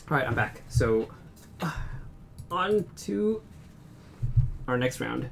All right, I'm back. So, on to our next round.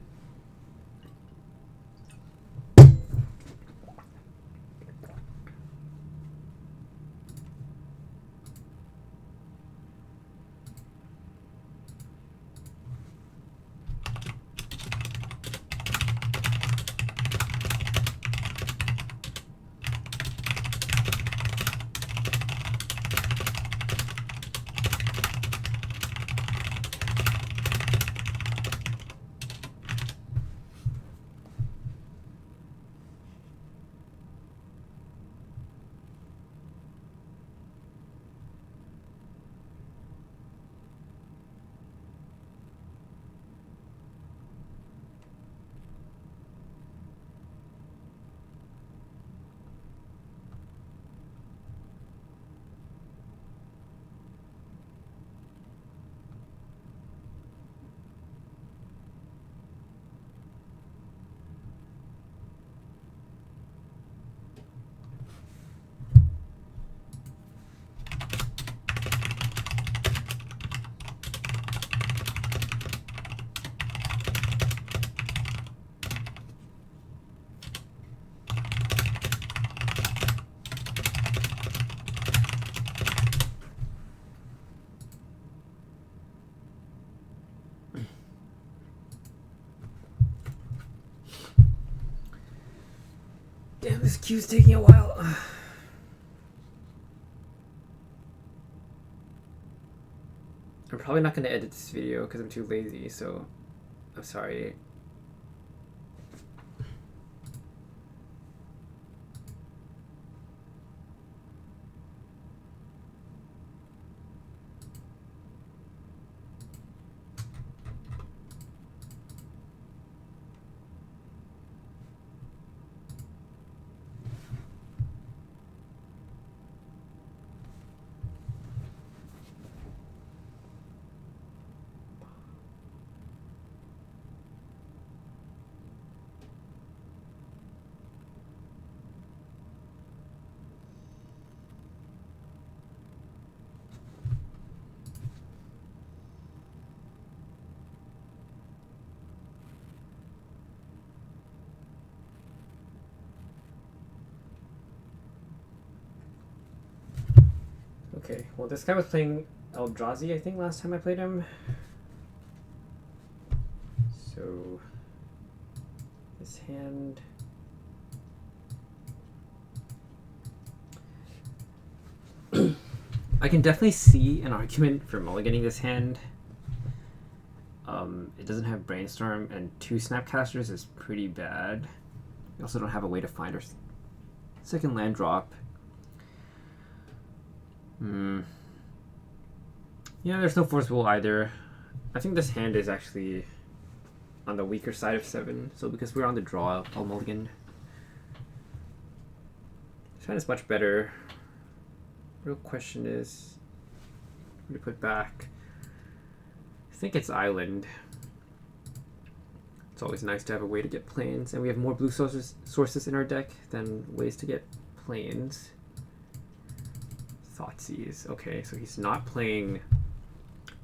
Damn, this queue's taking a while. I'm probably not going to edit this video because I'm too lazy, so I'm sorry. Okay, well this guy was playing Eldrazi, I think, last time I played him. So, this hand... I can definitely see an argument for mulliganing this hand. It doesn't have Brainstorm, and 2 Snapcasters is pretty bad. We also don't have a way to find our second land drop. Yeah, there's no Forcible either. I think this hand is actually on the weaker side of 7, so because we're on the draw, I'll mulligan. This hand is much better. Real question is, what do you put back? I think it's Island. It's always nice to have a way to get planes, and we have more blue sources in our deck than ways to get planes. Thoughtseize. Okay, so he's not playing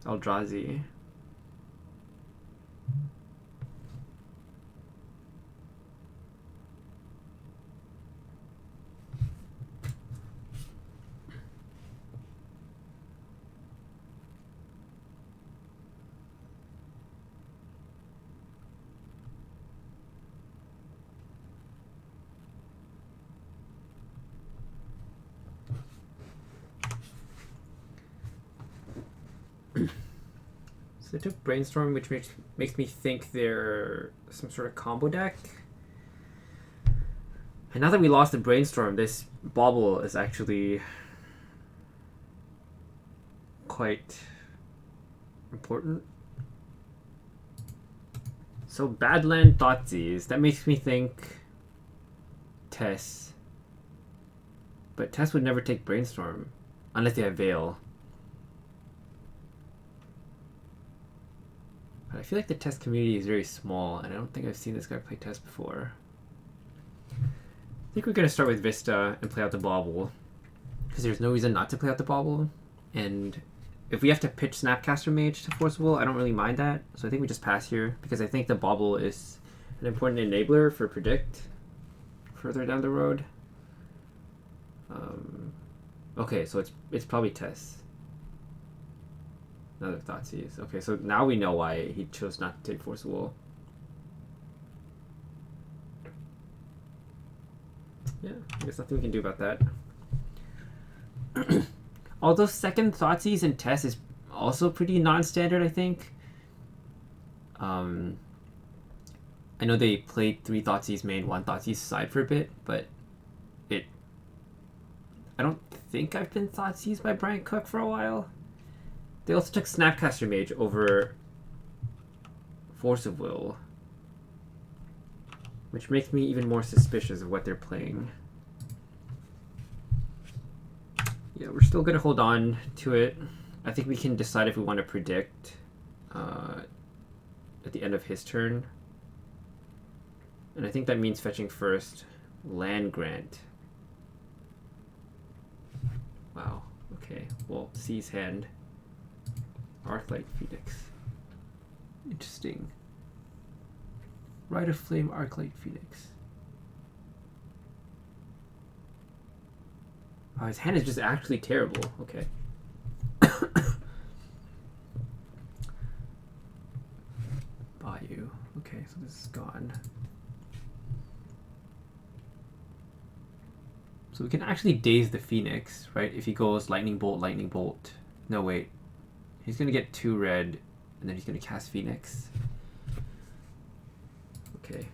Eldrazi. So they took Brainstorm, which makes me think they're some sort of combo deck. And now that we lost the Brainstorm, this Bauble is actually quite important. So Badland Thoughtseize, that makes me think Tess. But Tess would never take Brainstorm unless they have Veil. But I feel like the Test community is very small, and I don't think I've seen this guy play Test before. I think we're going to start with Vista and play out the Bauble, because there's no reason not to play out the Bauble, and if we have to pitch Snapcaster Mage to Force Will, I don't really mind that. So I think we just pass here because I think the Bauble is an important enabler for Predict further down the road. Okay, so it's probably Tess. Another Thoughtseize. Okay, so now we know why he chose not to take Force Will. Yeah, I guess nothing we can do about that. Although second Thoughtseize and Tess is also pretty non-standard, I think. I know they played 3 Thoughtseize main, 1 Thoughtseize side for a bit, but I don't think I've been Thoughtseized by Brian Cook for a while. They also took Snapcaster Mage over Force of Will, which makes me even more suspicious of what they're playing. Yeah, we're still going to hold on to it. I think we can decide if we want to predict at the end of his turn. And I think that means fetching first Land Grant. Wow, okay. Well, Seize hand. Arclight Phoenix. Interesting. Rite of Flame, Arclight Phoenix. Oh, his hand is just actually terrible. Okay. Bayou. Okay, so this is gone. So we can actually daze the Phoenix, right? If he goes Lightning Bolt, Lightning Bolt. No, wait. He's going to get 2 red, and then he's going to cast Phoenix. Okay.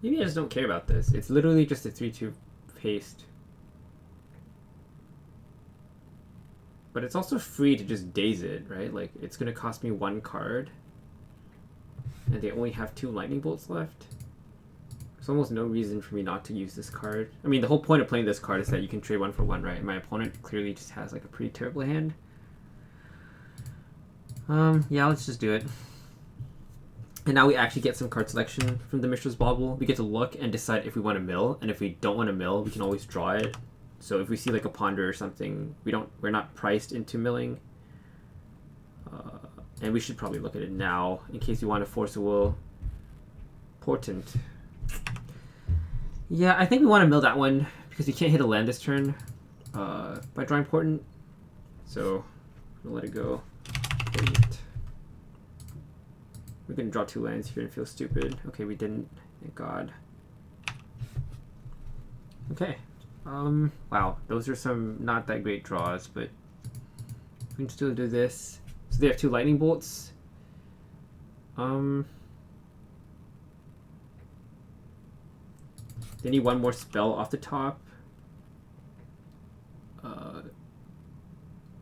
Maybe I just don't care about this. It's literally just a 3/2 haste. But it's also free to just daze it, right? Like, it's going to cost me 1 card. And they only have 2 Lightning Bolts left. There's almost no reason for me not to use this card. I mean, the whole point of playing this card is that you can trade 1 for 1, right? And my opponent clearly just has like a pretty terrible hand. Yeah, let's just do it. And now we actually get some card selection from the Mishra's Bauble. We get to look and decide if we want to mill, and if we don't want to mill, we can always draw it. So if we see like a Ponder or something, we're not priced into milling. And we should probably look at it now in case you want to Force a Will. Portent. Yeah, I think we want to mill that one because we can't hit a land this turn by drawing Portent. So we'll let it go. Wait. We're going to draw 2 lands here and feel stupid. Okay, we didn't. Thank God. Okay. Wow, those are some not that great draws, but we can still do this. So they have 2 Lightning Bolts. They need 1 more spell off the top.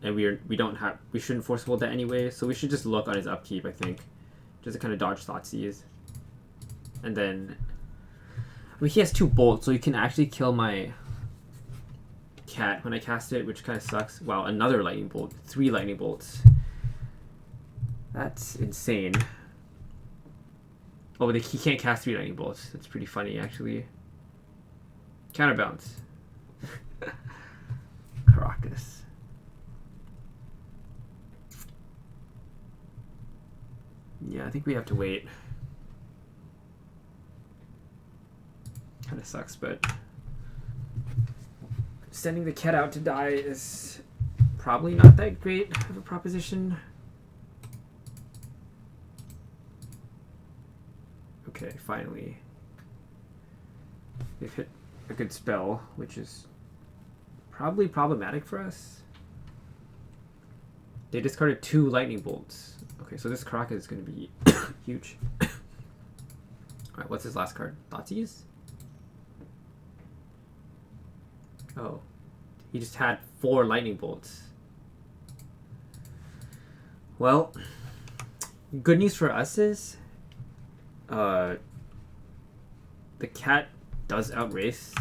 And we shouldn't Force Hold that anyway, so we should just look on his upkeep, I think. Just to kind of dodge Thoughtseize. And then, I mean, he has 2 bolts, so you can actually kill my cat when I cast it, which kind of sucks. Wow, another Lightning Bolt. 3 Lightning Bolts. That's insane. Oh, he can't cast 3 Lightning Bolts. That's pretty funny, actually. Counterbounce. Caracas. Yeah, I think we have to wait. Kind of sucks, but sending the cat out to die is probably not that great of a proposition. Okay, finally. They've hit a good spell, which is probably problematic for us. They discarded 2 Lightning Bolts. Okay, so this Caracas is going to be huge. Alright, what's his last card? Thoughtseize? Oh. He just had 4 Lightning Bolts. Well, good news for us is the cat does outrace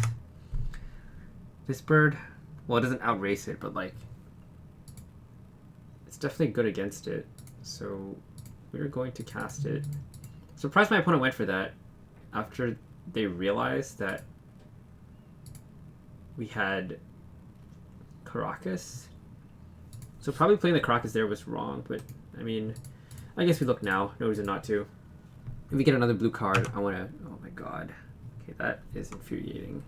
this bird. Well, it doesn't outrace it, but like it's definitely good against it. So we're going to cast it. Surprised my opponent went for that after they realized that we had Caracas. So probably playing the Caracas there was wrong, but I mean, I guess we look now. No reason not to. If we get another blue card, I want to... Oh my god. Okay, that is infuriating.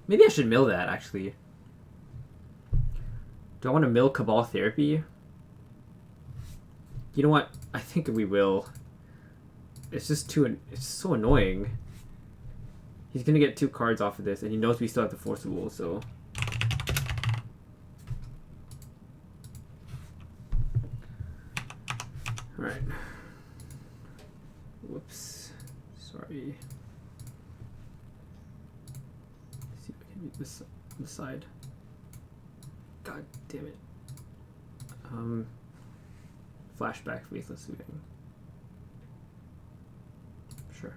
Maybe I should mill that, actually. Do I want to mill Cabal Therapy? You know what? I think we will. It's just too... It's so annoying. He's going to get 2 cards off of this, and he knows we still have the Forcible, so... Alright. Whoops. Sorry. Let's see if I can mute this on the side. God damn it. Flashback Faithless Looting. Sure.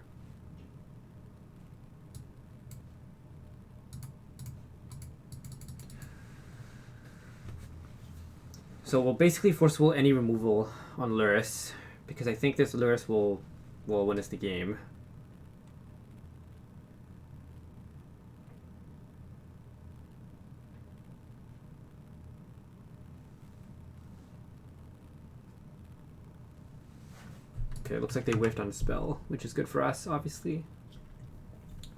So we'll basically Forcible any removal on Lurrus, because I think this Lurrus will win us the game. Okay, it looks like they whiffed on a spell, which is good for us, obviously.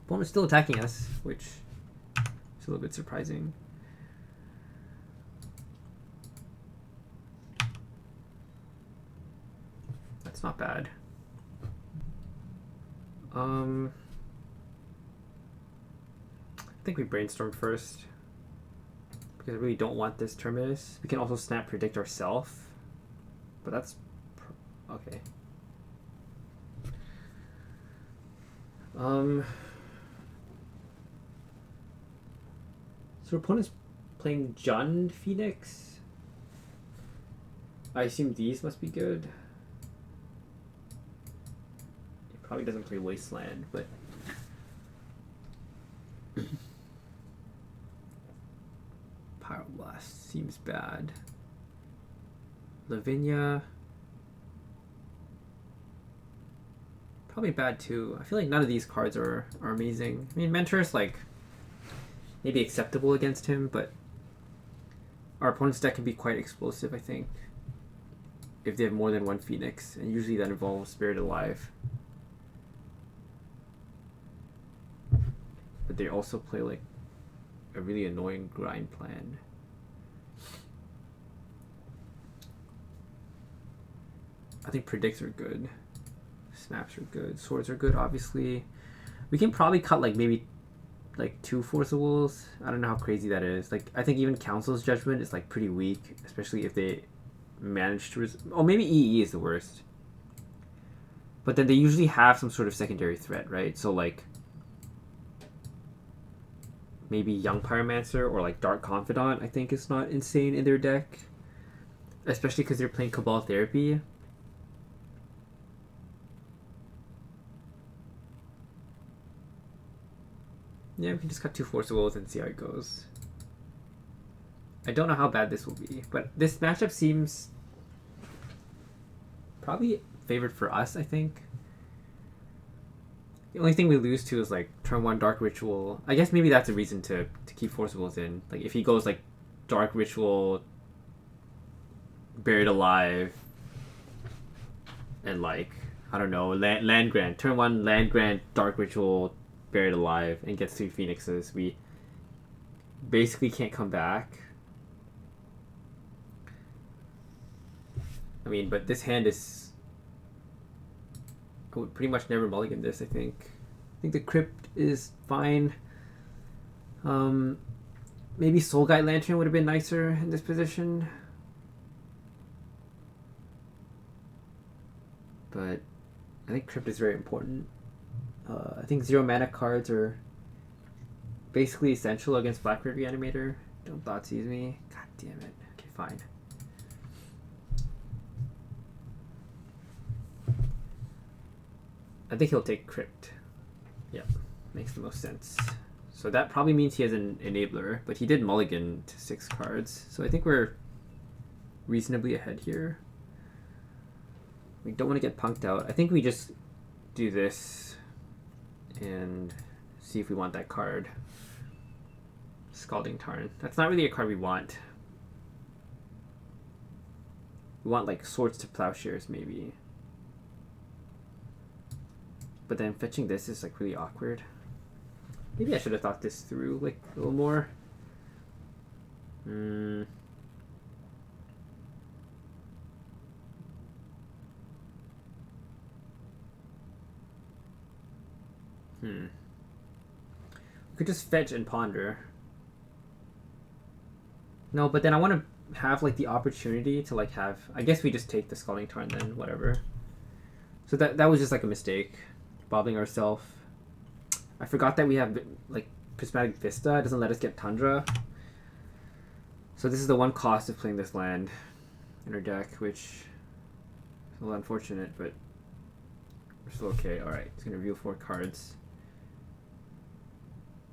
Opponent's still attacking us, which is a little bit surprising. That's not bad. I think we brainstorm first, because I really don't want this Terminus. We can also snap predict ourselves, but that's okay. So opponent's playing Jund Phoenix. I assume these must be good. He probably doesn't play Wasteland, but Pyroblast seems bad. Lavinia. Probably bad too. I feel like none of these cards are amazing. I mean, Mentor's like maybe acceptable against him, but our opponent's deck can be quite explosive, I think, if they have more than one Phoenix, and usually that involves Spirit Alive. But they also play like a really annoying grind plan. I think predicts are good. Snaps are good. Swords are good, obviously. We can probably cut like maybe like 2 Forcibles. I don't know how crazy that is. Like, I think even Council's Judgment is like pretty weak, especially if they manage to oh, maybe EE is the worst. But then they usually have some sort of secondary threat, right? So like maybe Young Pyromancer or like Dark Confidant, I think is not insane in their deck, especially because they're playing Cabal Therapy. Yeah, we can just cut 2 Forcibles and see how it goes. I don't know how bad this will be, but this matchup seems probably favored for us, I think. The only thing we lose to is like turn 1 Dark Ritual. I guess maybe that's a reason to keep Forcibles in. Like if he goes like Dark Ritual, Buried Alive, and like, I don't know, Land Grant. Turn 1 Land Grant, Dark Ritual, Buried Alive, and gets 3 Phoenixes. We basically can't come back. I mean, but this hand is... I would pretty much never mulligan this, I think. I think the Crypt is fine. Maybe Soul Guide Lantern would have been nicer in this position. But I think Crypt is very important. I think 0 mana cards are basically essential against Blackbird Reanimator. Don't Thoughtseize me. God damn it. Okay, fine. I think he'll take Crypt. Yep, makes the most sense. So that probably means he has an Enabler, but he did mulligan to 6 cards. So I think we're reasonably ahead here. We don't want to get punked out. I think we just do this and see if we want that card. Scalding Tarn. That's not really a card we want. We want like Swords to Plowshares maybe. But then fetching this is like really awkward. Maybe I should have thought this through like a little more. We could just fetch and ponder. No, but then I want to have like the opportunity to like have. I guess we just take the Scalding Tarn then, whatever. So that was just like a mistake, bobbling ourselves. I forgot that we have like Prismatic Vista. It doesn't let us get Tundra. So this is the one cost of playing this land in our deck, which is a little unfortunate, but we're still okay. All right, it's gonna reveal 4 cards.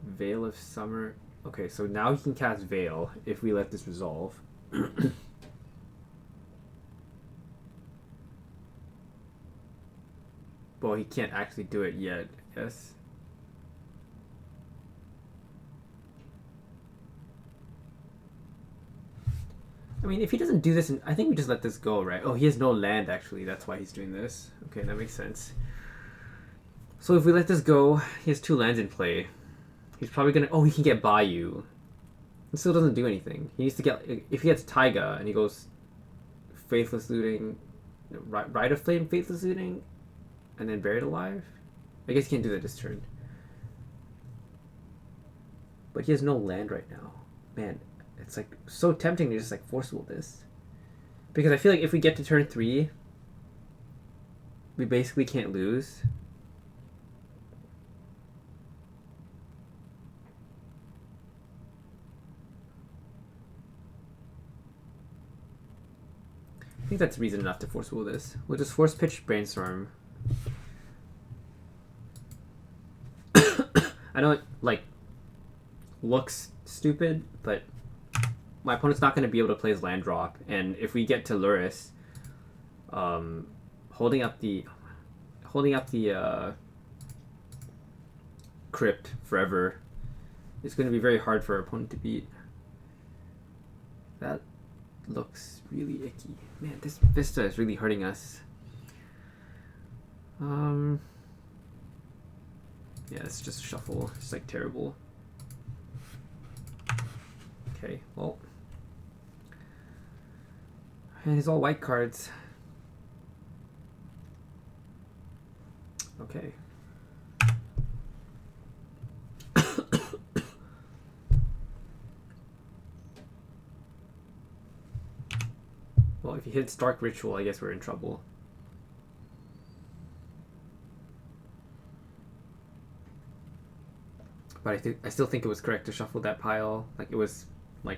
Veil of Summer. Okay, so now he can cast Veil if we let this resolve. Well, he can't actually do it yet, yes. I mean, if he doesn't do this, I think we just let this go, right? Oh, he has no land, actually. That's why he's doing this. Okay, that makes sense. So if we let this go, he has 2 lands in play. He's probably gonna... Oh, he can get Bayou. It still doesn't do anything. He needs to get... If he gets Taiga and he goes Faithless Looting... Rite of Flame, Faithless Looting, and then Buried Alive? I guess he can't do that this turn. But he has no land right now. Man, it's like so tempting to just like Forcible this. Because I feel like if we get to turn 3, we basically can't lose. I think that's reason enough to Forcible this. We'll just Force Pitch Brainstorm. I know it like looks stupid, but my opponent's not going to be able to play his land drop, and if we get to Lurrus, holding up the Crypt forever is going to be very hard for our opponent to beat. That looks really icky. Man, this Vista is really hurting us. Yeah, it's just shuffle. It's like terrible. Okay, well. And it's all white cards. Okay. Well, if he hits Dark Ritual, I guess we're in trouble. But I still think it was correct to shuffle that pile. Like, it was, like...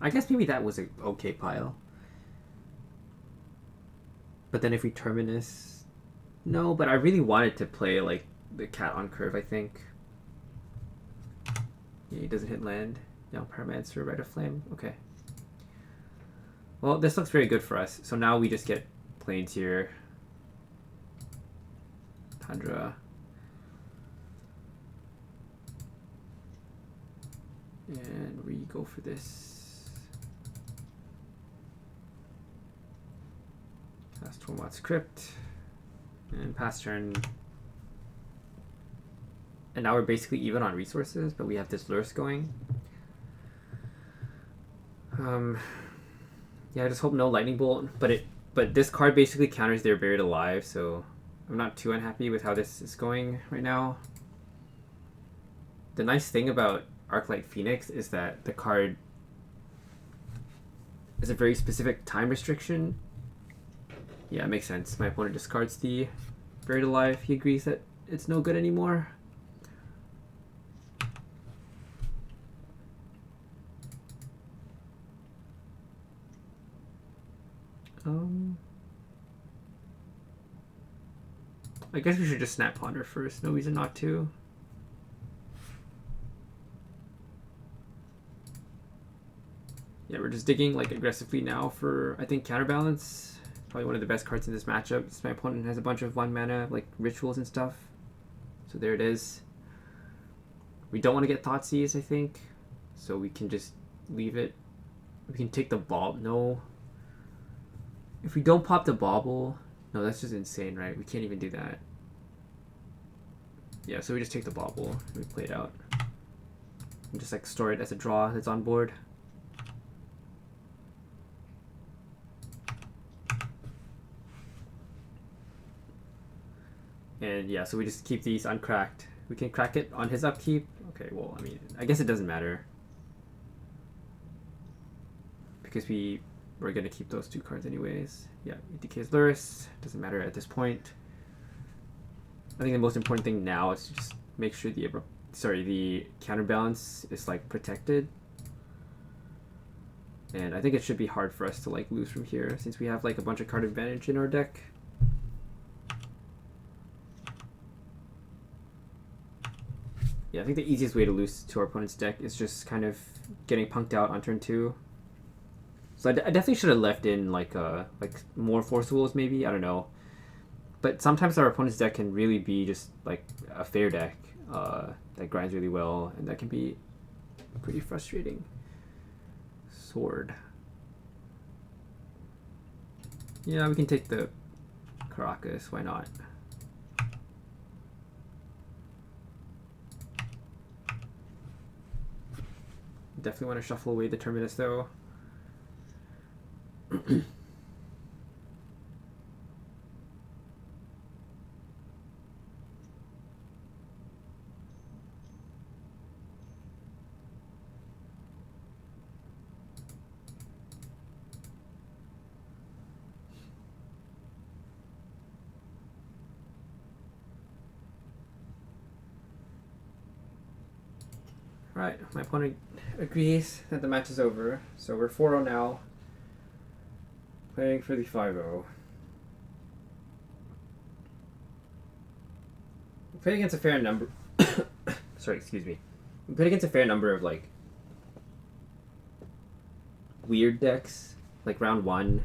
I guess maybe that was an okay pile. But then if we Terminus... No, but I really wanted to play, like, the cat on curve, I think. Yeah, he doesn't hit land. No, Paramancer, Rite of Flame. Okay. Well, this looks very good for us. So now we just get planes here. Tundra. And we go for this. Cast Tormod's Crypt. And pass turn. And now we're basically even on resources, but we have this Lurrus going. Yeah, I just hope no Lightning Bolt. But this card basically counters their Buried Alive, so I'm not too unhappy with how this is going right now. The nice thing about Arclight Phoenix is that the card is a very specific time restriction. Yeah, it makes sense. My opponent discards the Buried Alive. He agrees that it's no good anymore. I guess we should just Snap Ponder first. No reason not to. Yeah, we're just digging like aggressively now for, I think, Counterbalance. Probably one of the best cards in this matchup. My opponent has a bunch of 1 mana like rituals and stuff. So there it is. We don't want to get Thoughtseize, I think. So we can just leave it. We can take the ball. No. If we don't pop the bauble... No, that's just insane, right? We can't even do that. Yeah, so we just take the bauble and we play it out. And just like store it as a draw that's on board. And yeah, so we just keep these uncracked. We can crack it on his upkeep. Okay, well, I mean, I guess it doesn't matter. Because we're going to keep those 2 cards anyways. Yeah, it decays Lurrus. Doesn't matter at this point. I think the most important thing now is to just make sure the counterbalance is like protected. And I think it should be hard for us to like lose from here since we have like a bunch of card advantage in our deck. Yeah, I think the easiest way to lose to our opponent's deck is just kind of getting punked out on turn 2. So I definitely should have left in like more Force Wolves maybe, I don't know. But sometimes our opponent's deck can really be just like a fair deck that grinds really well, and that can be pretty frustrating. Sword. Yeah, we can take the Caracas, why not? Definitely want to shuffle away the Terminus though. Right, my opponent agrees that the match is over, so we're 4-0 now. Playing for the 5-0. We played against a fair number... Sorry, excuse me. We played against a fair number of, like, weird decks. Like, round 1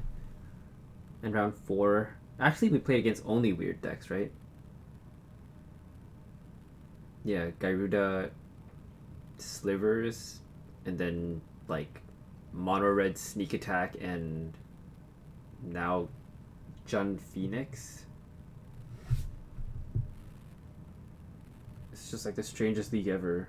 and round 4. Actually, we played against only weird decks, right? Yeah, Gyruda... Slivers, and then like mono red sneak attack, and now Jun Phoenix. It's just like the strangest league ever.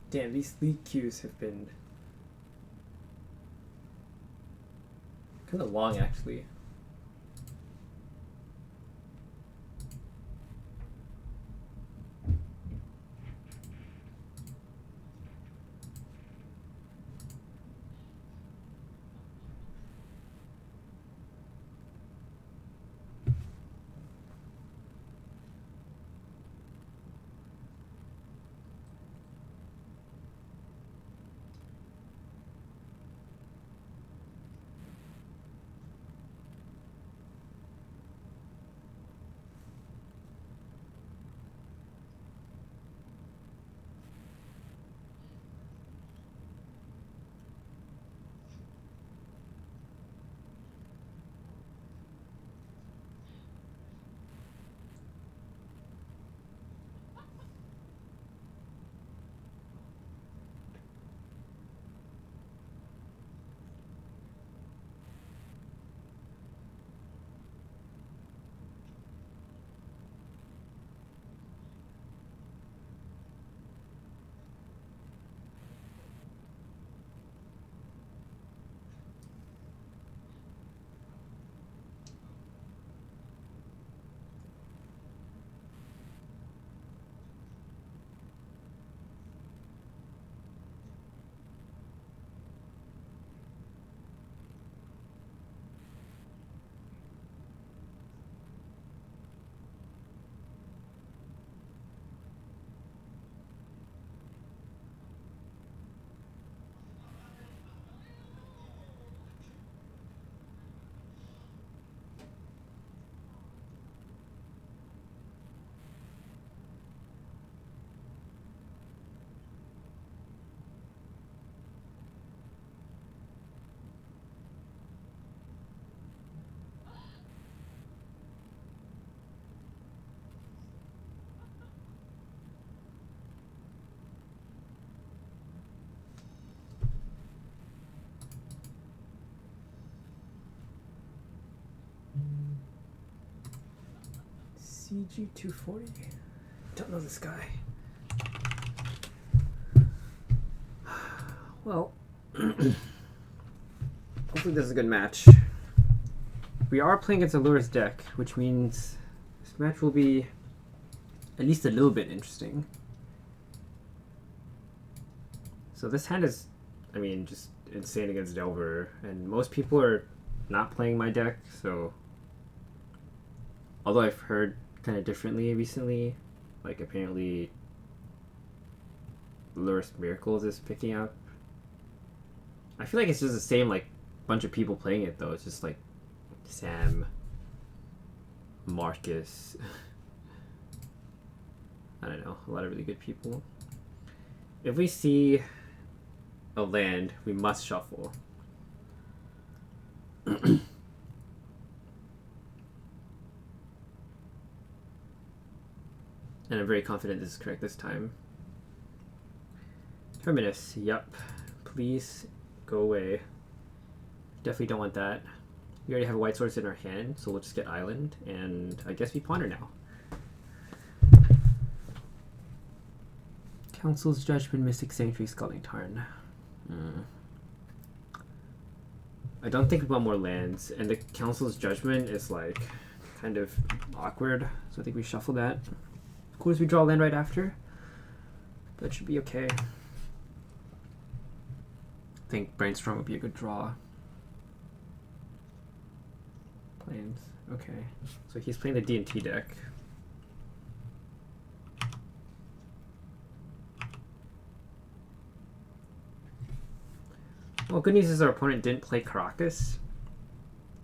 Damn, these league queues have been kind of long, actually. CG240. Don't know this guy. Well, hopefully this is a good match. We are playing against a Lurrus deck, which means this match will be at least a little bit interesting. So this hand is, I mean, just insane against Delver, and most people are not playing my deck, so although I've heard kind of differently recently, like apparently Lurrus Miracles is picking up. I feel like it's just the same like bunch of people playing it though. It's just like Sam, Marcus, I don't know, a lot of really good people. If we see a land, we must shuffle. And I'm very confident this is correct this time. Terminus, yep. Please go away. Definitely don't want that. We already have a white source in our hand, so we'll just get island, and I guess we ponder now. Council's Judgment, Mystic Sanctuary, Scalding Tarn. I don't think we want more lands, and the Council's Judgment is like kind of awkward, so I think we shuffle that. Of course, we draw land right after. That should be okay. I think Brainstorm would be a good draw. Plains. Okay. So he's playing the D&T deck. Well, good news is our opponent didn't play Caracas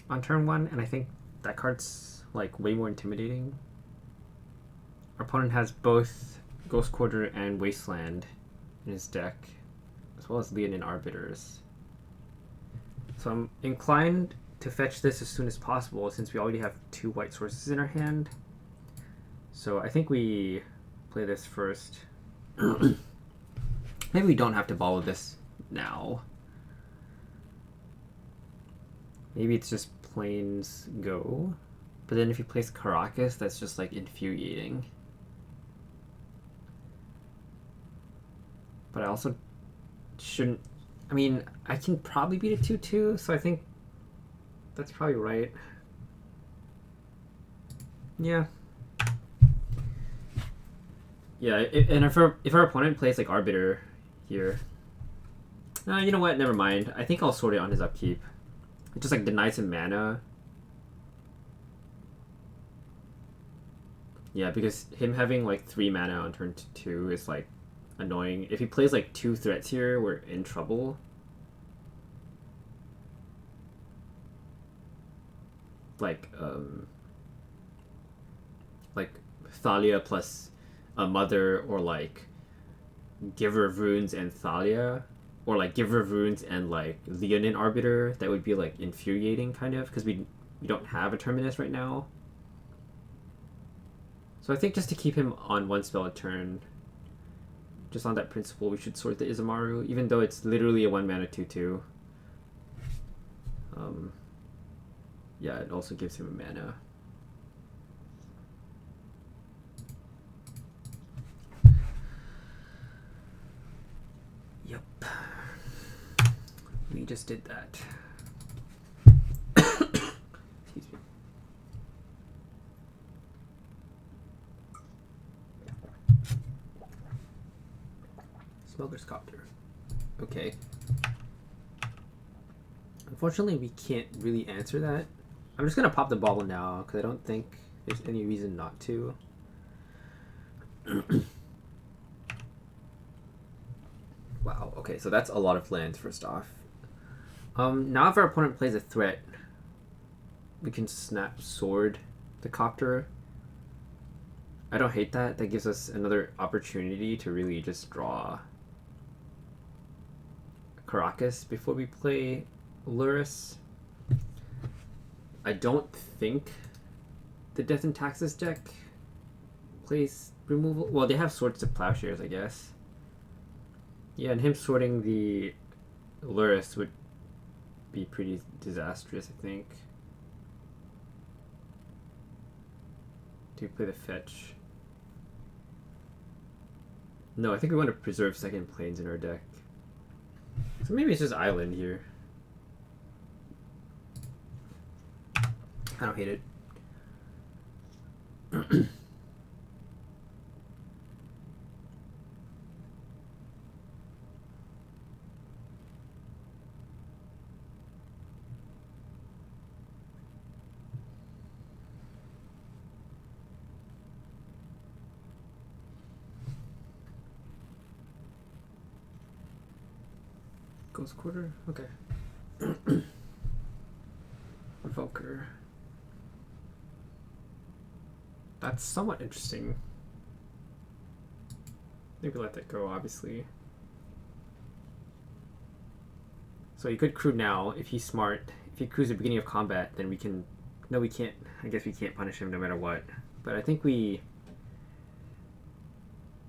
on turn 1, and I think that card's like way more intimidating. Our opponent has both Ghost Quarter and Wasteland in his deck, as well as Leonin Arbiters. So I'm inclined to fetch this as soon as possible, since we already have 2 white sources in our hand. So I think we play this first. Maybe we don't have to follow this now. Maybe it's just plains go. But then if he plays Caracas, that's just like infuriating. But I also shouldn't... I mean, I can probably beat a 2-2, so I think that's probably right. Yeah. Yeah, and if our opponent plays like Arbiter here... you know what? Never mind. I think I'll sort it on his upkeep. It just like denies him mana. Yeah, because him having like 3 mana on turn 2 is like annoying. If he plays like 2 threats here, we're in trouble. Like Thalia plus a Mother, or like Giver of Runes and Thalia, or like Giver of Runes and like Leonin Arbiter. That would be like infuriating, kind of, because we don't have a Terminus right now. So I think just to keep him on 1 spell a turn, just on that principle, we should sort the Izamaru, even though it's literally a 1 mana 2/2. Yeah, it also gives him a mana. Yep. We just did that. Excuse me. Smuggler's Copter. Okay. Unfortunately, we can't really answer that. I'm just gonna pop the bubble now, because I don't think there's any reason not to. Wow, okay, so that's a lot of lands, first off. Now if our opponent plays a threat, we can snap Sword the Copter. I don't hate that. That gives us another opportunity to really just draw Caracas before we play Lurrus. I don't think the Death and Taxes deck plays removal. Well, they have Swords to Plowshares, I guess. Yeah, and him sorting the Lurrus would be pretty disastrous, I think. Do we play the fetch? No, I think we want to preserve second planes in our deck. So maybe it's just island here. I don't hate it. Ghost Quarter? Okay. Evoker. That's somewhat interesting. Maybe let that go, obviously. So he could crew now if he's smart. If he crews at the beginning of combat, then we can... No, we can't. I guess we can't punish him no matter what. But I think we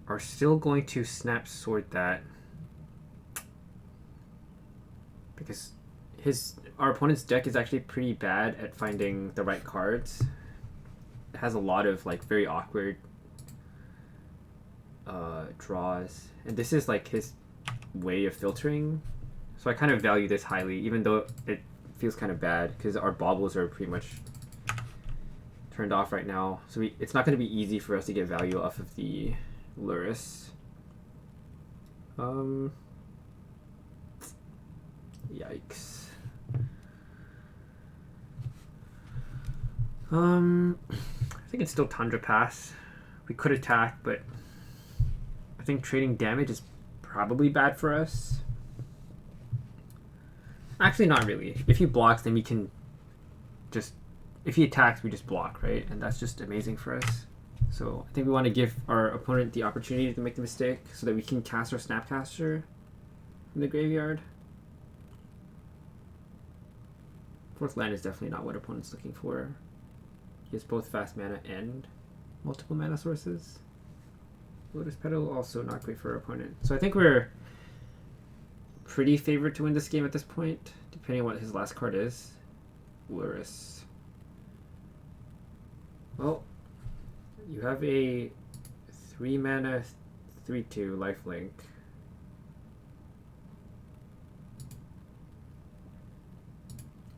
are still going to snap sword that. Because our opponent's deck is actually pretty bad at finding the right cards. It has a lot of like very awkward draws, and this is like his way of filtering. So I kind of value this highly, even though it feels kind of bad because our baubles are pretty much turned off right now. So it's not going to be easy for us to get value off of the Lurrus. Yikes. I think it's still Tundra Pass. We could attack, but I think trading damage is probably bad for us. Actually, not really. If he blocks, then we can just... If he attacks, we just block, right? And that's just amazing for us. So I think we want to give our opponent the opportunity to make the mistake so that we can cast our Snapcaster in the graveyard. Fourth land is definitely not what opponent's looking for. He has both fast mana and multiple mana sources. Lotus Petal, also not great for our opponent. So I think we're pretty favored to win this game at this point, depending on what his last card is. Lurrus. Well, you have a 3 mana 3/2 lifelink.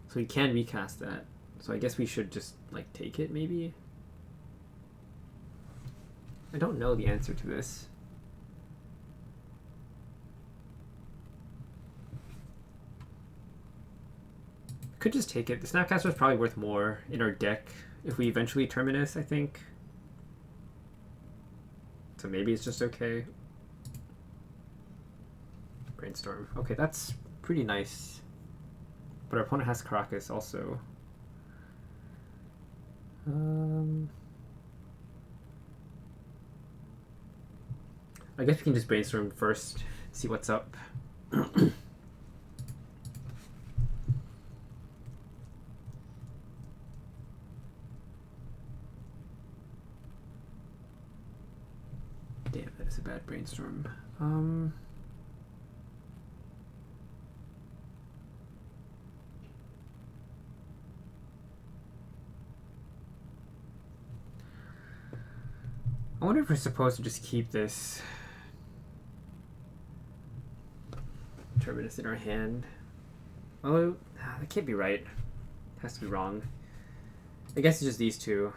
So we can recast that. So I guess we should just like take it maybe. I don't know the answer to this. Could just take it. The Snapcaster is probably worth more in our deck if we eventually Terminus, I think. So maybe it's just okay. Brainstorm. Okay, that's pretty nice. But our opponent has Caracas also. I guess we can just brainstorm first, see what's up. Damn, that is a bad brainstorm. I wonder if we're supposed to just keep this Terminus in our hand. Oh, that can't be right. It has to be wrong. I guess it's just these two.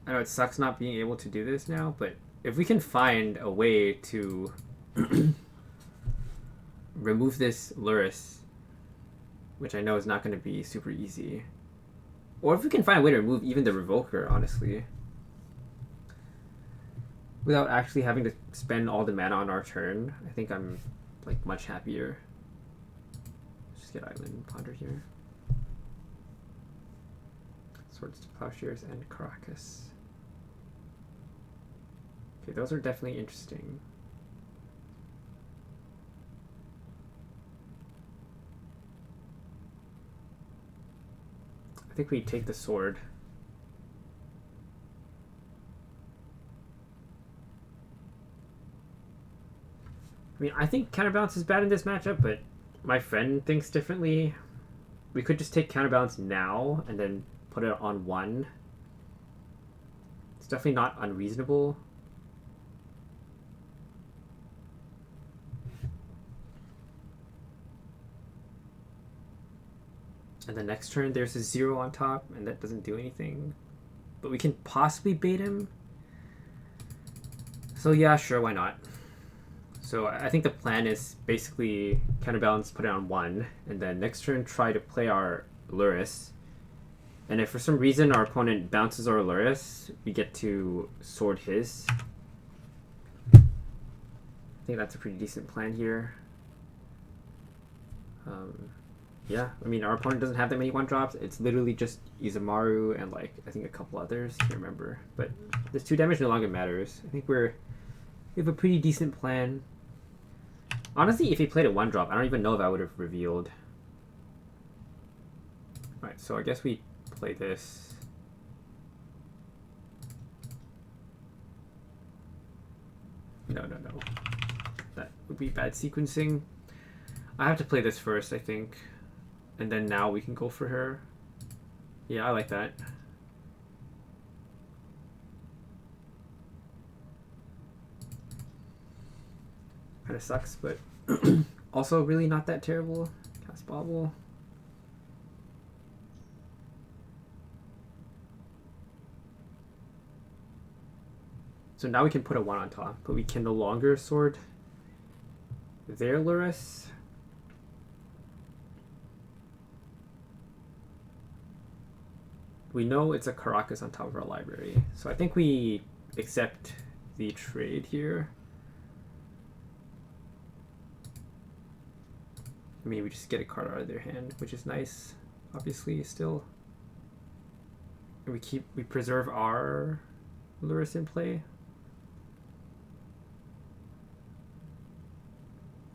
I know it sucks not being able to do this now, but if we can find a way to remove this Lurrus, which I know is not going to be super easy, or if we can find a way to remove even the Revoker, honestly, without actually having to spend all the mana on our turn, I think I'm like much happier. Let's just get Island Ponder here. Swords to Plowshares and Caracas. Okay, those are definitely interesting. I think we take the sword. I mean, I think Counterbalance is bad in this matchup, but my friend thinks differently. We could just take Counterbalance now and then put it on 1. It's definitely not unreasonable. And the next turn there's a 0 on top, and that doesn't do anything. But we can possibly bait him. So yeah, sure, why not? So I think the plan is basically counterbalance, put it on 1, and then next turn try to play our Lurrus. And if for some reason our opponent bounces our Lurrus, we get to sword his. I think that's a pretty decent plan here. Yeah, I mean, our opponent doesn't have that many 1-drops. It's literally just Izumaru and, like, I think a couple others. Can't remember. But this 2 damage no longer matters. I think we have a pretty decent plan. Honestly, if he played a 1-drop, I don't even know if I would have revealed. Alright, so I guess we play this. No. That would be bad sequencing. I have to play this first, I think. And then now we can go for her. Yeah, I like that. Kind of sucks, but also really not that terrible. Cast Bobble. So now we can put a 1 on top, but we can no longer sword their Lurrus. We know it's a Caracas on top of our library, so I think we accept the trade here. I mean, we just get a card out of their hand, which is nice, obviously, still. And we preserve our Lurrus in play.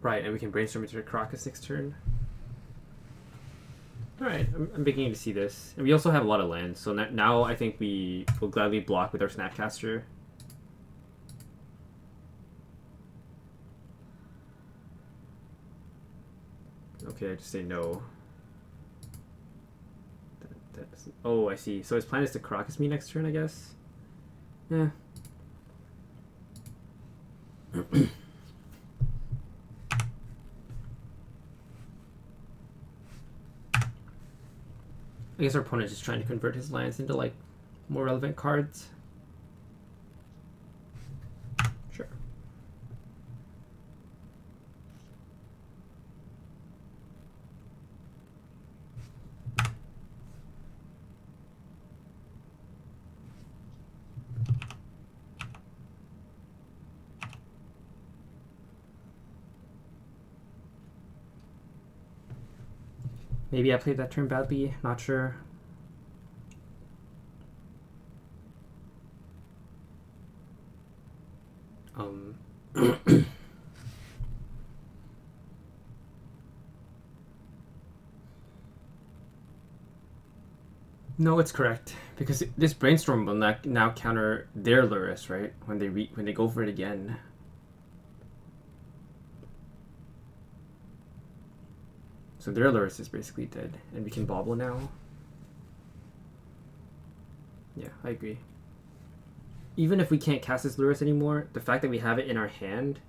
Right, and we can brainstorm into the Caracas next turn. Alright, I'm beginning to see this. And we also have a lot of lands, so now I think we will gladly block with our Snapcaster. Okay, I just say no. Oh, I see. So his plan is to Caracas me next turn, I guess? Yeah. I guess our opponent is just trying to convert his lands into, like, more relevant cards. Sure. Maybe I played that turn badly, not sure. No, it's correct, because this brainstorm will now counter their Lurrus, right? When they go for it again. So their Lurrus is basically dead, and we can bobble now. Yeah, I agree. Even if we can't cast this Lurrus anymore, the fact that we have it in our hand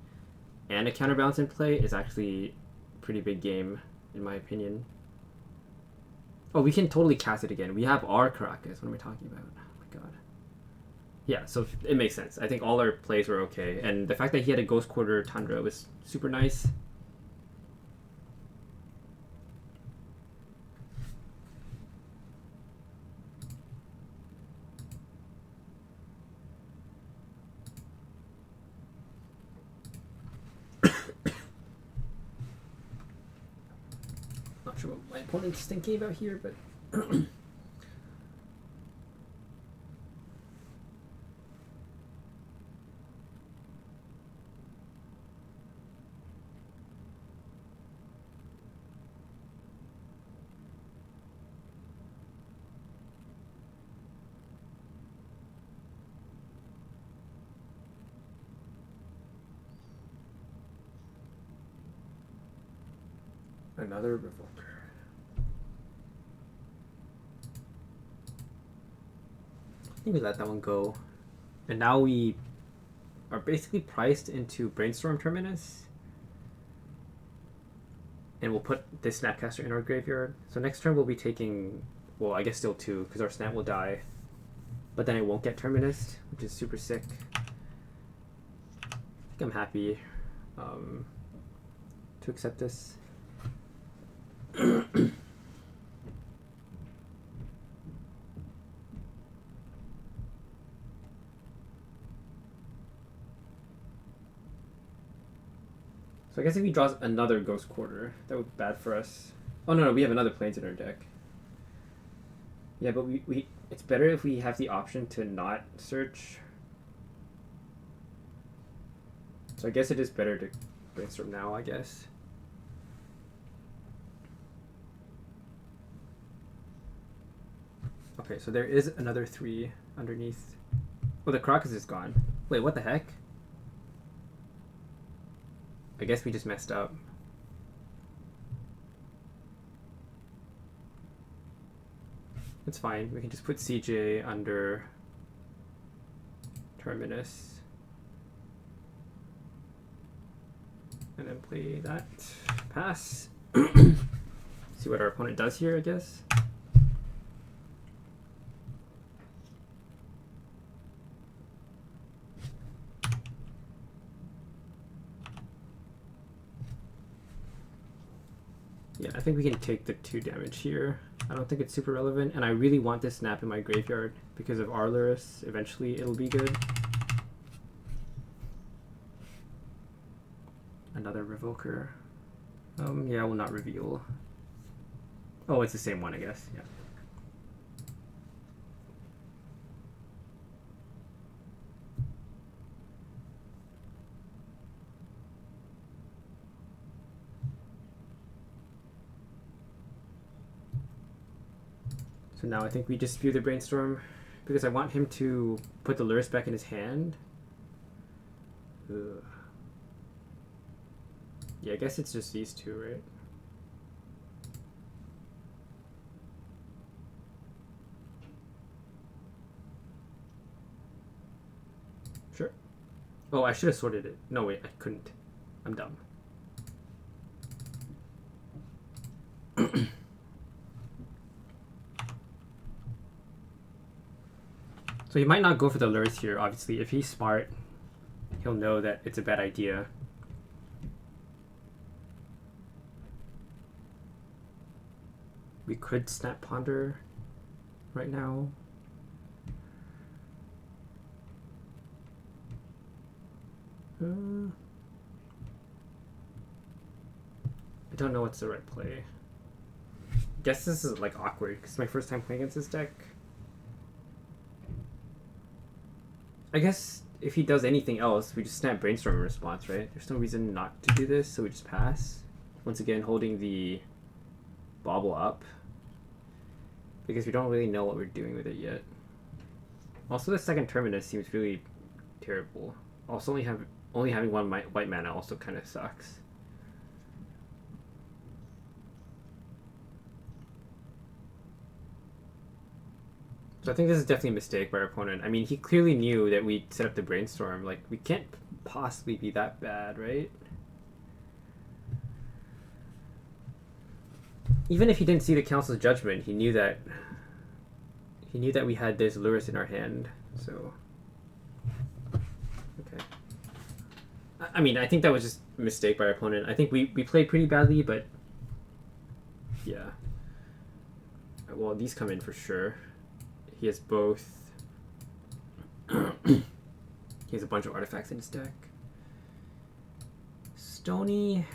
and a counterbalance in play is actually a pretty big game, in my opinion. Oh, we can totally cast it again. We have our Caracas. What am I talking about? Oh my god. Yeah, so it makes sense. I think all our plays were okay. And the fact that he had a Ghost Quarter Tundra was super nice. Not sure what my opponent's thinking about here, but another Revoker. I think we let that one go. And now we are basically priced into Brainstorm Terminus. And we'll put this Snapcaster in our graveyard. So next turn we'll be taking, well, I guess still 2, because our Snap will die. But then it won't get Terminus, which is super sick. I think I'm happy to accept this. So I guess if he draws another Ghost Quarter, that would be bad for us. Oh no, we have another Plains in our deck. Yeah, but we it's better if we have the option to not search. So I guess it is better to Brainstorm now, I guess. Okay, so there is another 3 underneath. Oh, the Crocus is gone. Wait, what the heck? I guess we just messed up. It's fine. We can just put CJ under Terminus. And then play that. Pass. See what our opponent does here, I guess. Yeah, I think we can take the 2 damage here. I don't think it's super relevant, and I really want this Snap in my graveyard because of our Lurrus. Eventually it'll be good. Another Revoker. Yeah, we'll not reveal. Oh, it's the same one, I guess. Yeah. So now I think we just spew the Brainstorm because I want him to put the Lurrus back in his hand. Ugh. Yeah, I guess it's just these 2, right? Sure. Oh, I should have sorted it. No, wait, I couldn't. I'm dumb. So he might not go for the Lurrus here, obviously. If he's smart, he'll know that it's a bad idea. We could Snap Ponder right now. I don't know what's the right play. I guess this is like awkward because it's my first time playing against this deck. I guess if he does anything else, we just Snap Brainstorm in response, right? There's no reason not to do this, so we just pass. Once again, holding the Bauble up because we don't really know what we're doing with it yet. Also, the second Terminus seems really terrible. Also, only having 1 white mana also kind of sucks. So I think this is definitely a mistake by our opponent. I mean, he clearly knew that we'd set up the Brainstorm. Like, we can't possibly be that bad, right? Even if he didn't see the Council's Judgment, he knew that we had this Lurrus in our hand. So, okay. I mean, I think that was just a mistake by our opponent. I think we played pretty badly, but yeah. Well, these come in for sure. He has both. He has a bunch of artifacts in his deck. Stony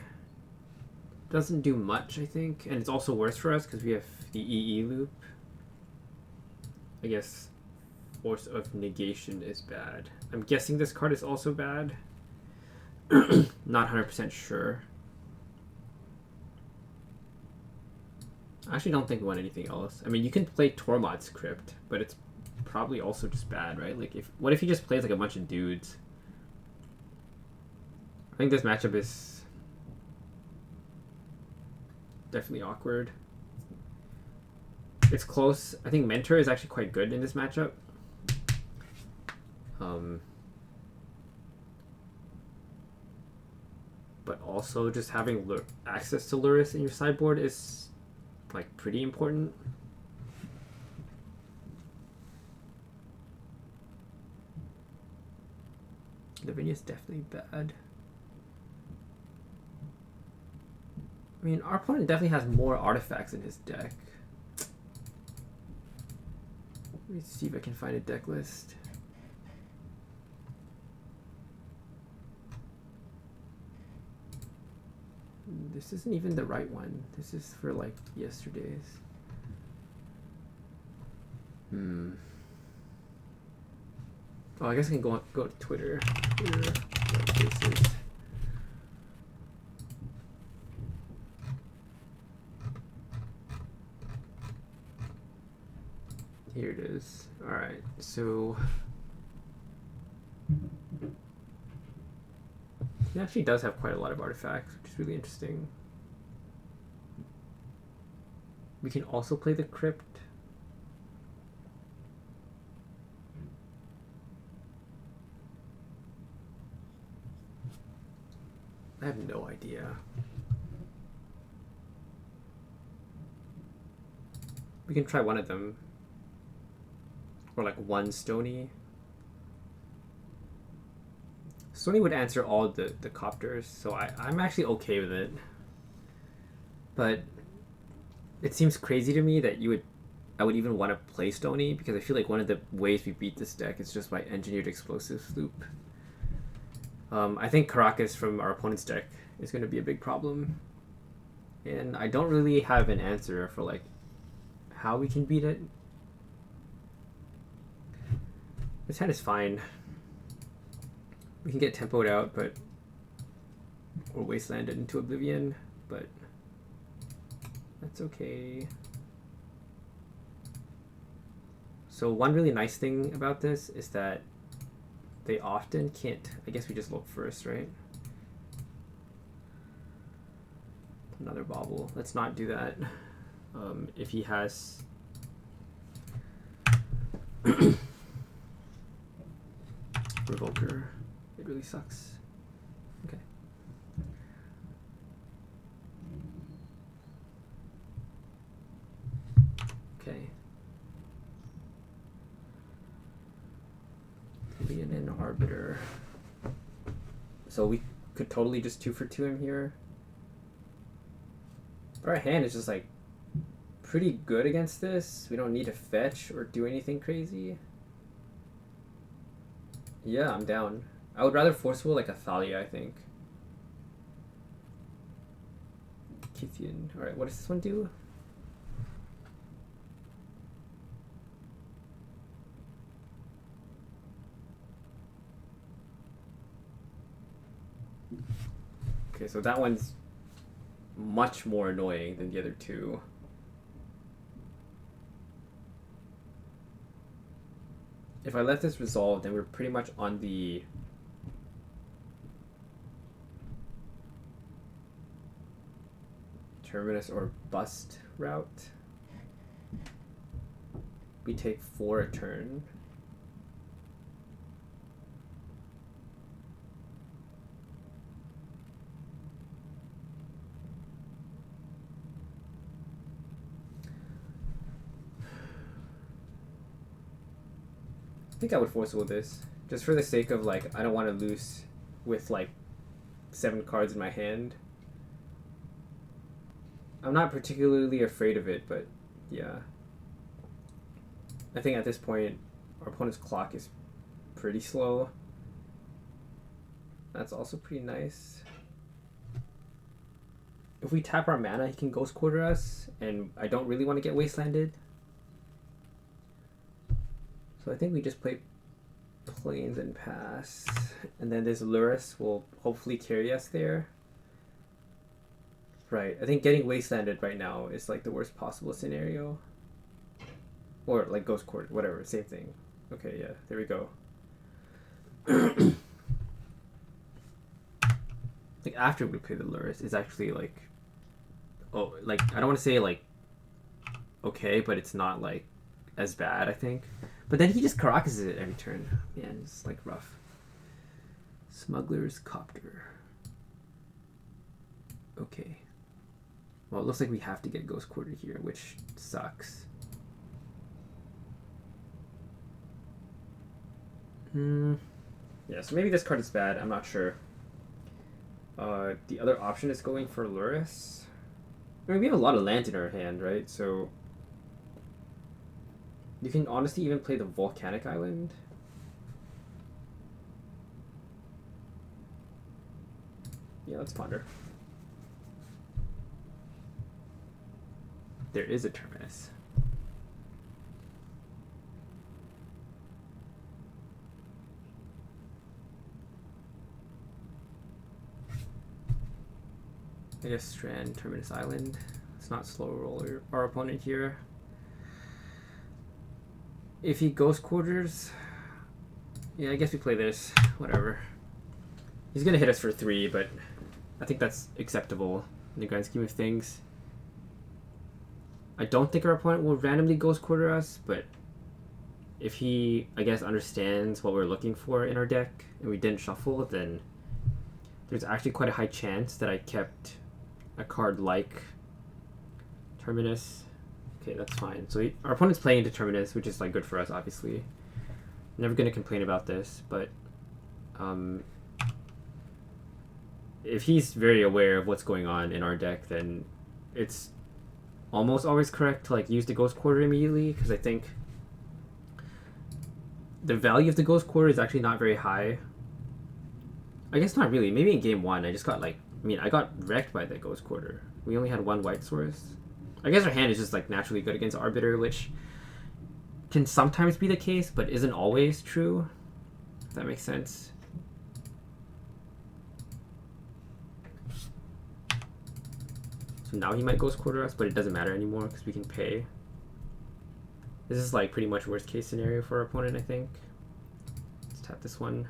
doesn't do much, I think, and it's also worse for us because we have the EE loop. I guess Force of Negation is bad. I'm guessing this card is also bad. Not 100% sure. I actually don't think we want anything else. I mean, you can play Tormod's Crypt, but it's probably also just bad, right? Like, what if he just plays like a bunch of dudes? I think this matchup is definitely awkward. It's close. I think Mentor is actually quite good in this matchup. But also just having access to Lurrus in your sideboard is like pretty important. Lavinia's definitely bad. I mean, our opponent definitely has more artifacts in his deck. Let me see if I can find a deck list. This isn't even the right one. This is for like yesterday's. Oh, I guess I can go to Twitter. Here it is. All right, so he actually does have quite a lot of artifacts, which is really interesting. We can also play the Crypt. I have no idea. We can try one of them. Or like one Stony. Stony would answer all the copters, so I'm actually okay with it. But it seems crazy to me that I would even want to play Stony, because I feel like one of the ways we beat this deck is just by engineered explosives loop. I think Caracas from our opponent's deck is going to be a big problem. And I don't really have an answer for like how we can beat it. This hand is fine. We can get tempoed out, or wastelanded into oblivion, but that's okay. So one really nice thing about this is that they often can't. I guess we just look first, right? Another bobble. Let's not do that. If he has Revoker, it really sucks. Okay. Okay. Leonin Arbiter. So we could totally just 2-for-2 him here. But our hand is just like pretty good against this. We don't need to fetch or do anything crazy. Yeah, I'm down. I would rather forceful like a Thalia, I think. Kithian. Alright, what does this one do? Okay, so that one's much more annoying than the other two. If I let this resolve, then we're pretty much on the terminus or bust route. We take 4 a turn. I think I would force with this, just for the sake of like, I don't want to lose with like 7 cards in my hand. I'm not particularly afraid of it, but yeah. I think at this point, our opponent's clock is pretty slow. That's also pretty nice. If we tap our mana, he can Ghost Quarter us, and I don't really want to get wastelanded. So I think we just play Plains and pass. And then this Lurrus will hopefully carry us there. Right, I think getting wastelanded right now is like the worst possible scenario. Or like Ghost Court, whatever, same thing. Okay, yeah, there we go. Like after we play the Lurrus, it's actually like, oh, like I don't want to say like okay, but it's not like as bad, I think. But then he just Caracases it every turn. Man, it's like rough. Smuggler's Copter. Okay. Well, it looks like we have to get Ghost Quarter here, which sucks. Yeah, so maybe this card is bad. I'm not sure. The other option is going for Lurrus. I mean, we have a lot of lands in our hand, right? So you can honestly even play the Volcanic Island. Yeah, let's ponder. There is a Terminus. I guess Strand, Terminus Island. Let's not slow roll our opponent here. If he Ghost Quarters, yeah, I guess we play this. Whatever. He's gonna hit us for 3, but I think that's acceptable in the grand scheme of things. I don't think our opponent will randomly Ghost Quarter us, but if he, I guess, understands what we're looking for in our deck and we didn't shuffle, then there's actually quite a high chance that I kept a card like Terminus. Okay, that's fine. So our opponent's playing into Terminus, which is like good for us, obviously. Never gonna complain about this, but if he's very aware of what's going on in our deck, then it's almost always correct to like use the Ghost Quarter immediately, because I think the value of the Ghost Quarter is actually not very high. I guess not really. Maybe in game 1 I just got like, I got wrecked by the Ghost Quarter. We only had 1 white source. I guess our hand is just like naturally good against Arbiter, which can sometimes be the case, but isn't always true. If that makes sense. So now he might Ghost Quarter us, but it doesn't matter anymore because we can pay. This is like pretty much worst case scenario for our opponent, I think. Let's tap this one.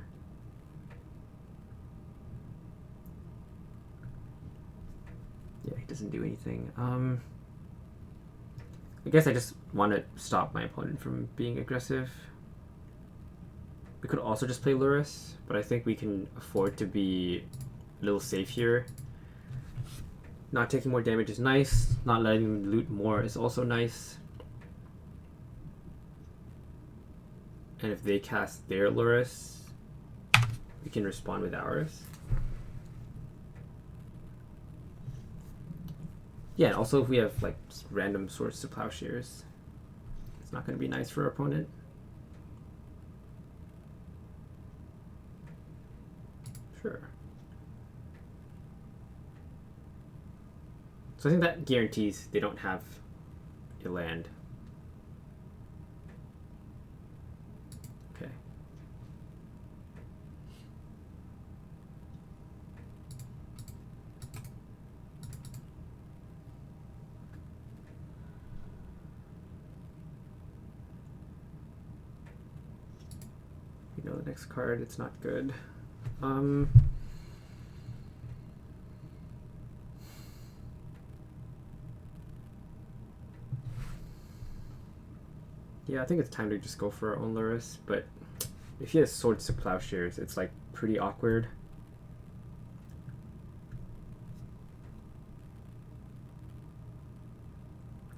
Yeah, he doesn't do anything. I guess I just want to stop my opponent from being aggressive. We could also just play Lurrus, but I think we can afford to be a little safe here. Not taking more damage is nice. Not letting him loot more is also nice. And if they cast their Lurrus, we can respond with ours. Yeah, and also if we have like random Swords to Plowshares, it's not going to be nice for our opponent. Sure. So I think that guarantees they don't have a land. Okay. You know the next card, it's not good. Yeah, I think it's time to just go for our own Lurrus, but if he has Swords to Plowshares, it's like pretty awkward.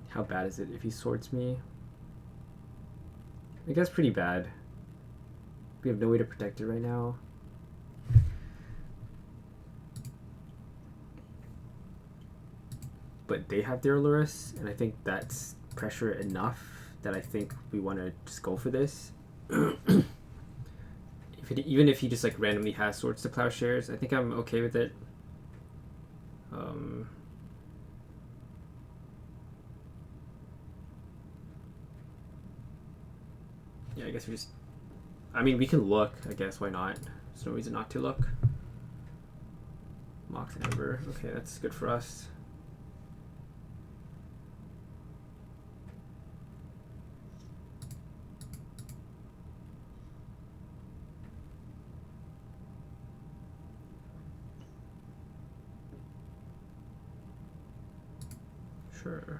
How bad is it if he swords me? I guess pretty bad. We have no way to protect it right now. But they have their Lurrus, and I think that's pressure enough that I think we want to just go for this. Even if he just like randomly has Swords to Plowshares, I think I'm okay with it. Yeah, I guess we just... we can look, I guess, why not? There's no reason not to look. Mox and Ember, okay, that's good for us. Sure.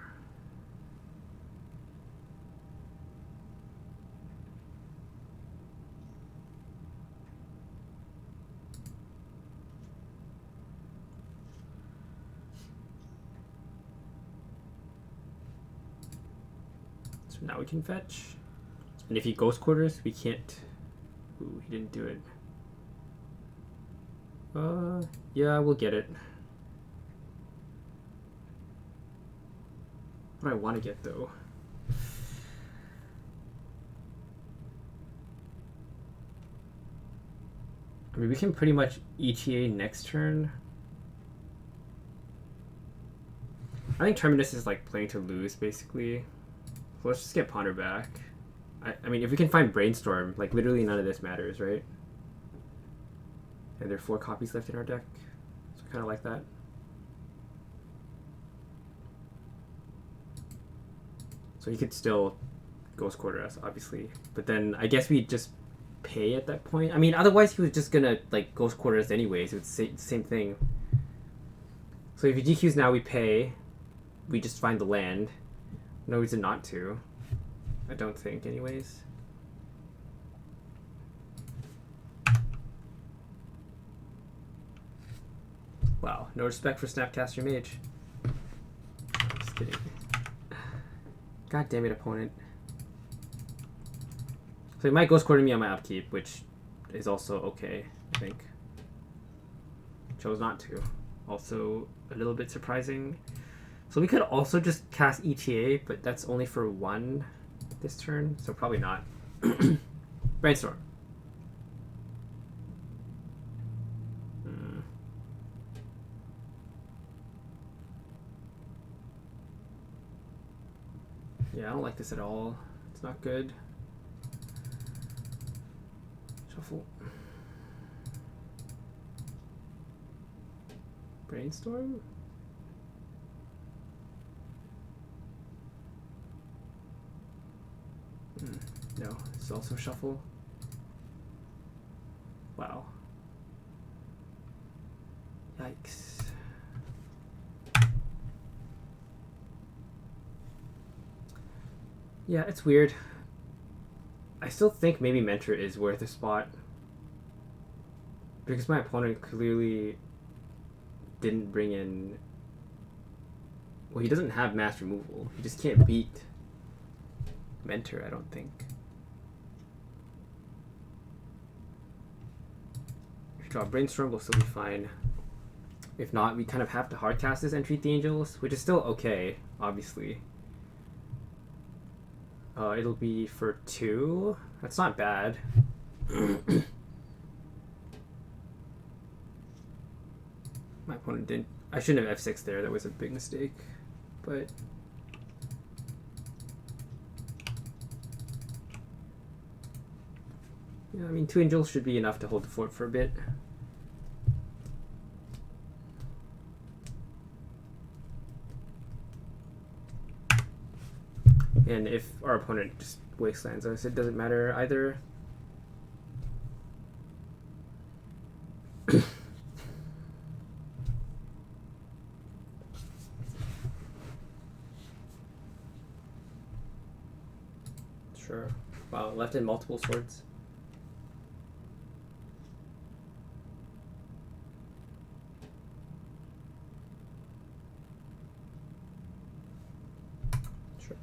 So now we can fetch. And if he ghost quarters, we can't. Ooh, he didn't do it. Yeah, we'll get it. What do I want to get though? I mean, we can pretty much ETA next turn. I think Terminus is like playing to lose basically. So let's just get Ponder back. I mean, if we can find Brainstorm, like literally none of this matters, right? And there are 4 copies left in our deck, so kind of like that. So he could still ghost quarter us, obviously, but then I guess we just pay at that point. I mean, otherwise he was just gonna like ghost quarter us anyways. It's the same thing. So if he GQs now, we pay. We just find the land. No reason not to. I don't think, anyways. Wow, no respect for Snapcaster Mage. Just kidding. God damn it, opponent. So he might ghost quarter me on my upkeep, which is also okay, I think. Chose not to. Also a little bit surprising. So we could also just cast ETA, but that's only for 1 this turn, so probably not. Brainstorm. Yeah, I don't like this at all. It's not good. Shuffle. Brainstorm? No, it's also shuffle. Wow. Yikes. Yeah, it's weird. I still think maybe Mentor is worth a spot. Because my opponent clearly didn't bring in... Well, he doesn't have mass removal. He just can't beat Mentor, I don't think. If you draw Brainstorm, we'll still be fine. If not, we kind of have to hardcast this and treat the Angels, which is still okay, obviously. It'll be for 2. That's not bad. My opponent didn't... I shouldn't have F6 there. That was a big mistake. But... yeah, I mean, 2 Angels should be enough to hold the fort for a bit. And if our opponent just wastelands us, it doesn't matter either. Sure. Wow, left in multiple swords. Sure.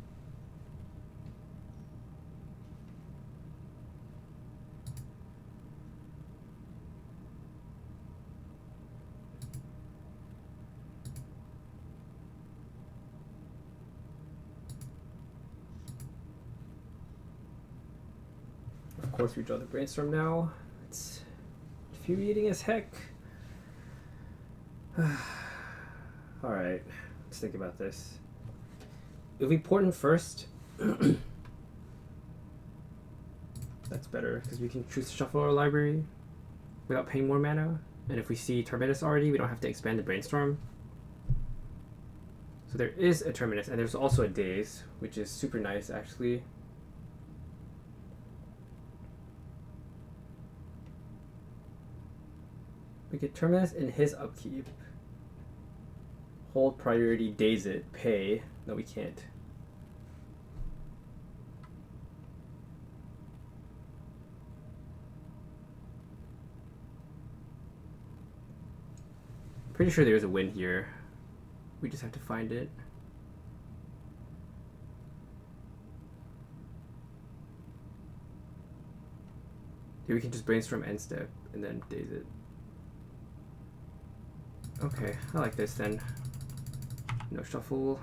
Of course we draw the Brainstorm now. It's infuriating as heck. Alright, let's think about this. If we port in first, that's better, because we can choose to shuffle our library without paying more mana. And if we see Terminus already, we don't have to expand the Brainstorm. So there is a Terminus, and there's also a Daze, which is super nice, actually. We get Terminus in his upkeep. Hold priority, daze it, pay. No, we can't. Pretty sure there's a win here. We just have to find it. we can just brainstorm end step and then daze it. Okay, I like this then. No shuffle.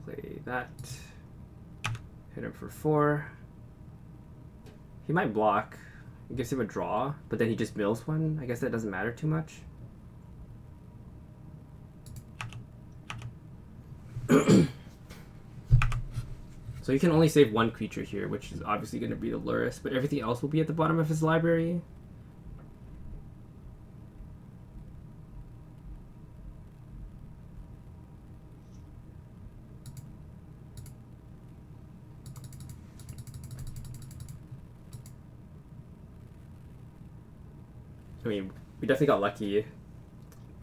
Play that. Hit him for 4. He might block. It gives him a draw, but then he just mills one. I guess that doesn't matter too much. So you can only save one creature here, which is obviously going to be the Lurrus, but everything else will be at the bottom of his library. I mean, we definitely got lucky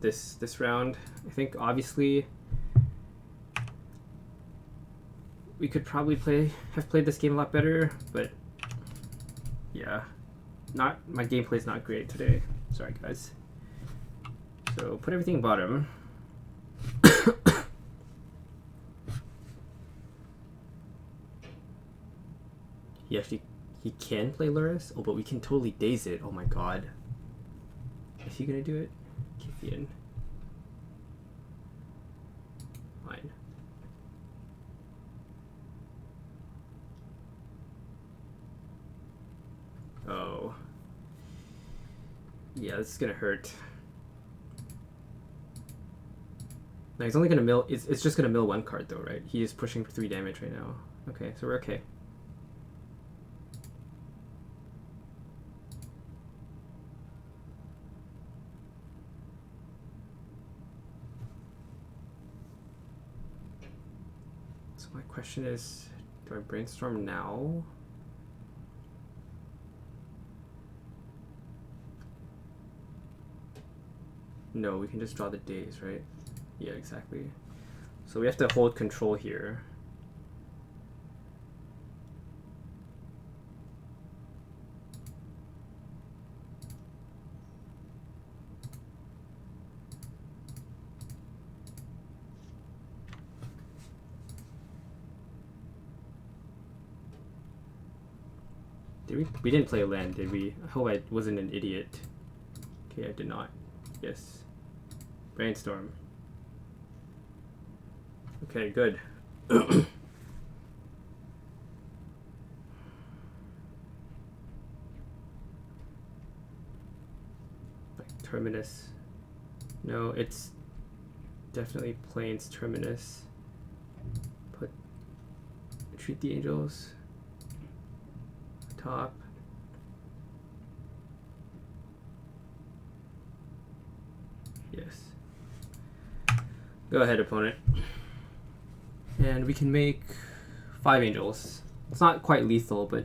this round. I think obviously we could probably have played this game a lot better, but yeah, my gameplay is not great today. Sorry guys. So put everything bottom. He can play Lurrus. Oh, but we can totally daze it. Oh my god. Is he gonna do it? Kithian. Fine. Oh. Yeah, this is gonna hurt. No, he's only gonna mill. It's just gonna mill 1 card though, right? He is pushing for 3 damage right now. Okay, so we're okay. So my question is, do I brainstorm now? No, we can just draw the days, right? Yeah, exactly. So we have to hold control here. We didn't play a land, did we? I hope I wasn't an idiot. Okay, I did not. Yes. Brainstorm. Okay, good. Like Terminus. No, it's definitely Plains Terminus. Treat the Angels. Top. Yes. Go ahead, opponent. And we can make 5 Angels. It's not quite lethal, but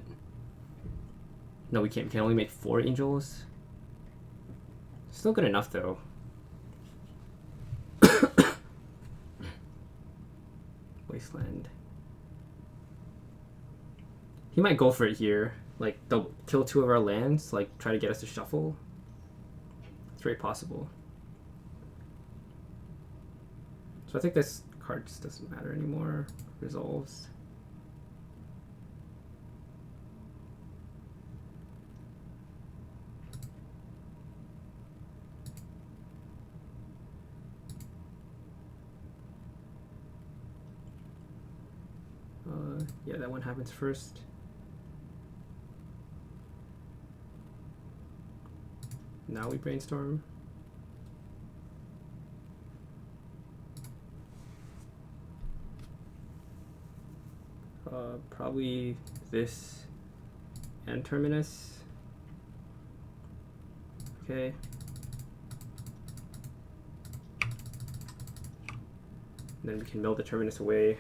no, we can't. We can only make 4 Angels. Still good enough, though. Wasteland. He might go for it here. Like, they'll kill 2 of our lands, like, try to get us to shuffle. It's very possible. So I think this card just doesn't matter anymore. Resolves. Yeah, that one happens first. Now we brainstorm. Probably this and Terminus. Okay. And then we can mill the Terminus away.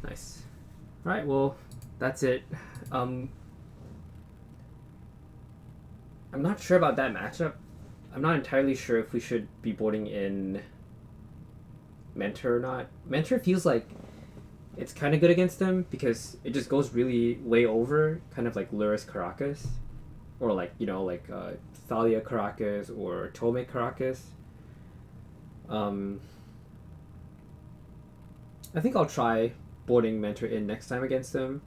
Nice. All right, well, that's it. I'm not sure about that matchup. I'm not entirely sure if we should be boarding in Mentor or not. Mentor feels like it's kind of good against them because it just goes really way over, kind of like Lurrus Caracas, or like Thalia Caracas or Tome Caracas. I think I'll try boarding Mentor in next time against them.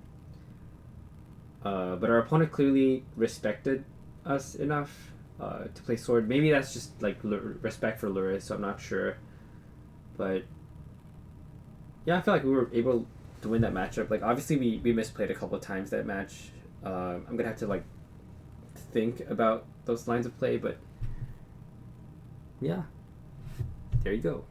But our opponent clearly respected us enough to play sword. Maybe that's just like respect for Lurrus, so I'm not sure. But yeah, I feel like we were able to win that matchup. Like obviously we misplayed a couple of times that match. I'm gonna have to like think about those lines of play, but yeah, there you go.